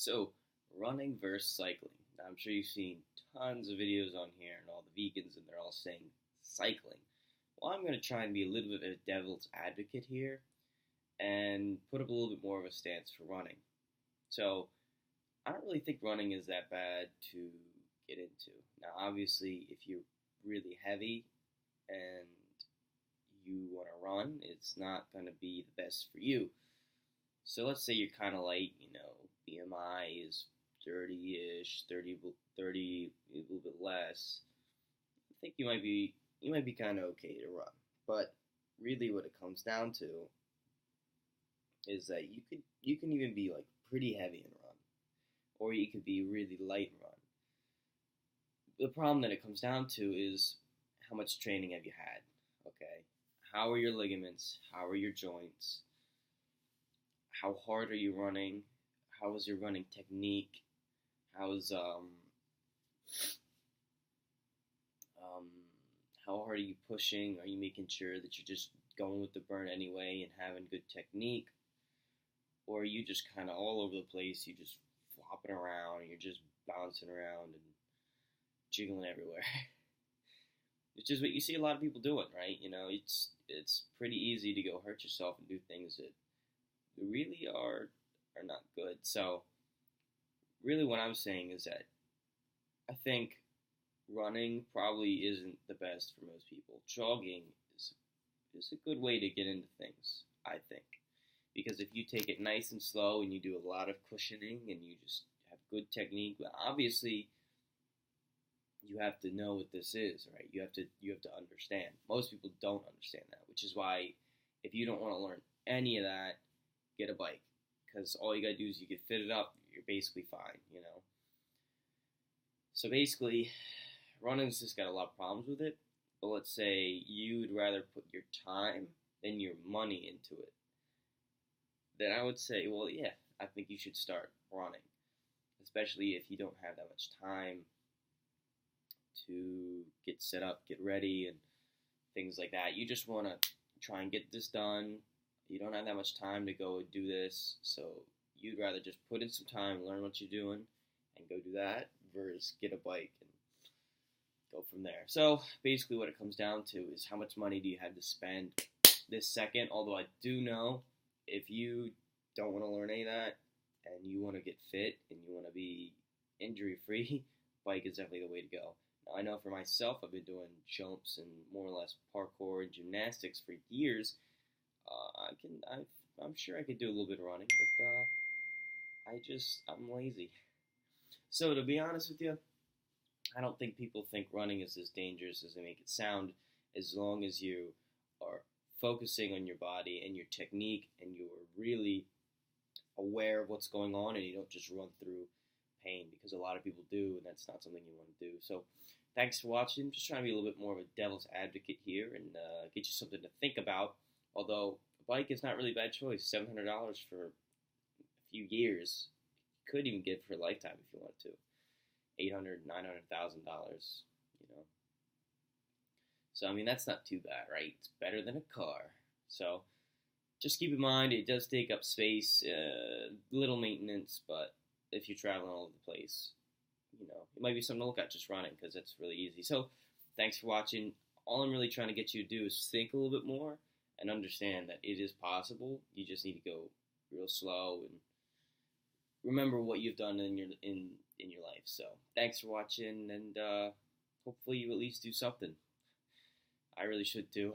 So, running versus cycling. Now, I'm sure you've seen tons of videos on here and all the vegans, and they're all saying cycling. Well, I'm going to try and be a little bit of a devil's advocate here and put up a little bit more of a stance for running. So, I don't really think running is that bad to get into. Now, obviously, if you're really heavy and you want to run, it's not going to be the best for you. So let's say you're kind of light, BMI is 30-ish, 30, a little bit less. I think you might be kind of okay to run. But really what it comes down to is that you can even be like pretty heavy and run, or you could be really light and run. The problem that it comes down to is how much training have you had, okay? How are your ligaments? How are your joints? How hard are you running? How is your running technique? How's how hard are you pushing? Are you making sure that you're just going with the burn anyway and having good technique? Or are you just kind of all over the place? You're just flopping around, you're just bouncing around and jiggling everywhere. Which is what you see a lot of people doing, right? It's pretty easy to go hurt yourself and do things that really are not good. So really what I'm saying is that I think running probably isn't the best for most people. Jogging is a good way to get into things, I think. Because if you take it nice and slow and you do a lot of cushioning and you just have good technique, but obviously you have to know what this is, right? You have to understand. Most people don't understand that, which is why if you don't want to learn any of that, get a bike. Because all you gotta do is you get fitted up, you're basically fine, So basically, running's just got a lot of problems with it. But let's say you'd rather put your time than your money into it. Then I would say, well, yeah, I think you should start running. Especially if you don't have that much time to get set up, get ready, and things like that. You just want to try and get this done. You don't have that much time to go and do this, so you'd rather just put in some time, learn what you're doing, and go do that, versus get a bike and go from there. So basically what it comes down to is how much money do you have to spend this second, although I do know if you don't want to learn any of that, and you want to get fit, and you want to be injury-free, bike is definitely the way to go. Now, I know for myself, I've been doing jumps and more or less parkour and gymnastics for years. I'm sure I could do a little bit of running, but I'm lazy. So to be honest with you, I don't think people think running is as dangerous as they make it sound, as long as you are focusing on your body and your technique, and you're really aware of what's going on, and you don't just run through pain, because a lot of people do, and that's not something you want to do. So thanks for watching. Just trying to be a little bit more of a devil's advocate here and get you something to think about. Although a bike is not really a bad choice. $700 for a few years. You could even get for a lifetime if you wanted to. $800,000, $900,000, So, I mean, that's not too bad, right? It's better than a car. So, just keep in mind, it does take up space, little maintenance, but if you're traveling all over the place, it might be something to look at just running, because it's really easy. So, thanks for watching. All I'm really trying to get you to do is think a little bit more and understand that it is possible. You just need to go real slow and remember what you've done in your life. So, thanks for watching, and hopefully you at least do something. I really should too.